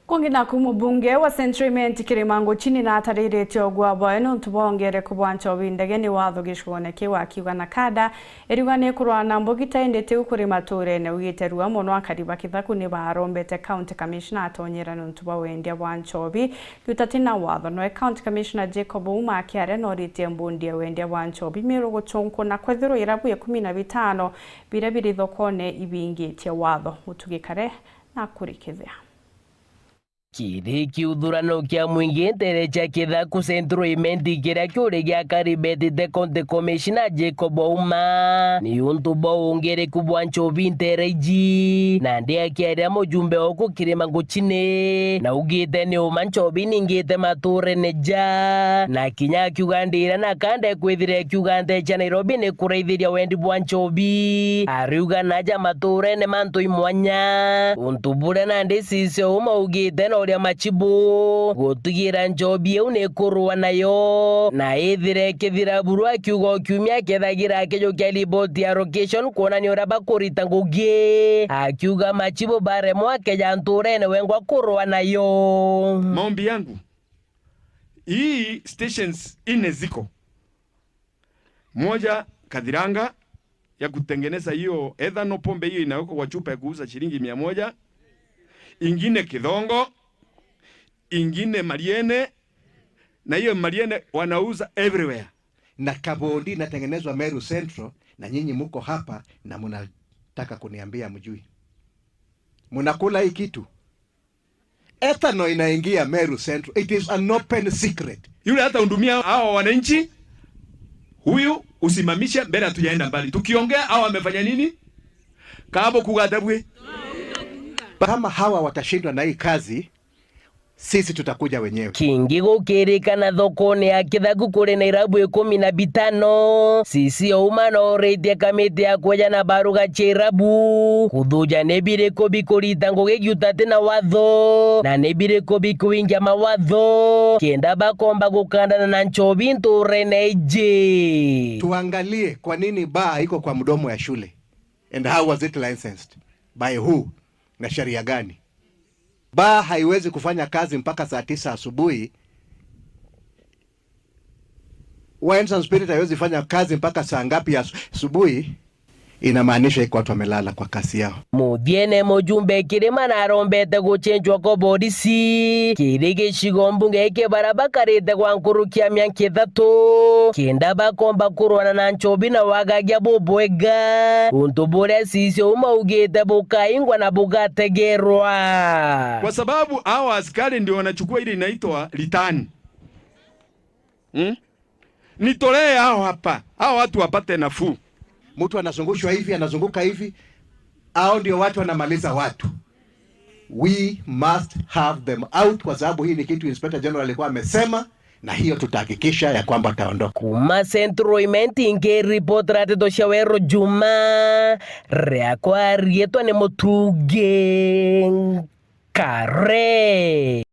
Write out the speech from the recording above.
Kwongina kumubunge wa Central Kirimango chini na atarĩrĩte ogwa boeno ntubongere kubwancha obindege ni watho gishoneke wakiuga na kada erugane kurwana mbogita endete ukuri maturene ugiterwa mono akariba kithaku ni barombete county commissioner atonyera ntuba wendia bwanchobi gutatina watho no county commissioner Jacob Ouma akiare no ritie mbundia wendia bwanchobi miro guchonko na kwethiro irabu ya 15 birabiri thokone ibingitie watho mutugikare na kurikithia Kiri kiuthurano kia mwingi nterecha kithaku Central kiria kiuri gia karibetite county commissioner Jacob Ouma ni untu bo ungere kubwanchobi ntereji na ndi akiaria mujumbe oku Kirimango chini na ugite ni Ouma nchobi ningite mature neja na kinya kiugandira na kanda kwithire kiugande Nairobi ni kuraithiria wendi bwanchobi ariuga naja mature ne mantu imwanya untu bure na ndi sisi Ouma ugite no uria machibu gutugira njobi eu ne kurwa nayo na ithire kithira burwa kiugo kiumia kethagira kejo kia liboti ya location kuona ni ora bakurita ngugi akiuga machibu bare mwake janturene wengwa kurwa nayo. Maombi yangu hii stations ine ziko moja Kadhiranga ya kutengeneza hiyo ethanol pombe hiyo inawekwa kwa chupa ya kuuza shilingi 100, ingine Kidhongo, ingine Mariene, na hiyo Mariene wanauza everywhere. Na Kabondi inatengenezwa Meru Central, na nyinyi muko hapa na mnataka kuniambia mjui. Mnakula hii kitu. Ethanol inaingia Meru Central. It is an open secret. Yule hata undumia hao wananchi, huyu usimamisha mbele hatujaenda mbali. Tukiongea hao wamefanya nini? Kabo kugadabwe. Kama hawa watashindwa na hii kazi, sisi tutakuja wenyewe. Kingi gukirikana thokone ya kithaku kuri Nairobi 15 sisi Ouma no retie kamiti ya kweja na baruga chirabu kuthuja nebire kobi kurita ngugi giutate na watho na nebire kobi kuingia mawatho kenda bakomba gukandana na nchobi nturene ije. Tuangalie kwa nini baa iko kwa mdomo ya shule, and how was it licensed, by who, na sheria gani? Baa haiwezi kufanya kazi mpaka saa 9 asubuhi. Wines and Spirit haiwezi fanya kazi mpaka saa ngapi asubuhi? Inamaanisha iko watu wamelala kwa kasi yao. Muthiene mujumbe Kirima na arombete guchenjwa ko bodisi kirige shigombunge ike barabakarite kwa nkurukia myanki 3 kenda bakomba kurwana na nchobi na wagagia bobwega untu bure sisi Ouma ugite bukaingwa na bugategerwa kwa sababu hao askari ndio wanachukua ile inaitwa litani. Nitolee hao hapa, hao watu wapate nafuu. Mtu anazungushwa hivi, anazunguka hivi, hao ndio watu wanamaliza watu. We must have them out kwa sababu hii ni kitu Inspector General alikuwa amesema, na hiyo tutahakikisha ya kwamba taondoka. Kuma Central inge report rate doshawero Juma reakwa rieto ne motuge kare.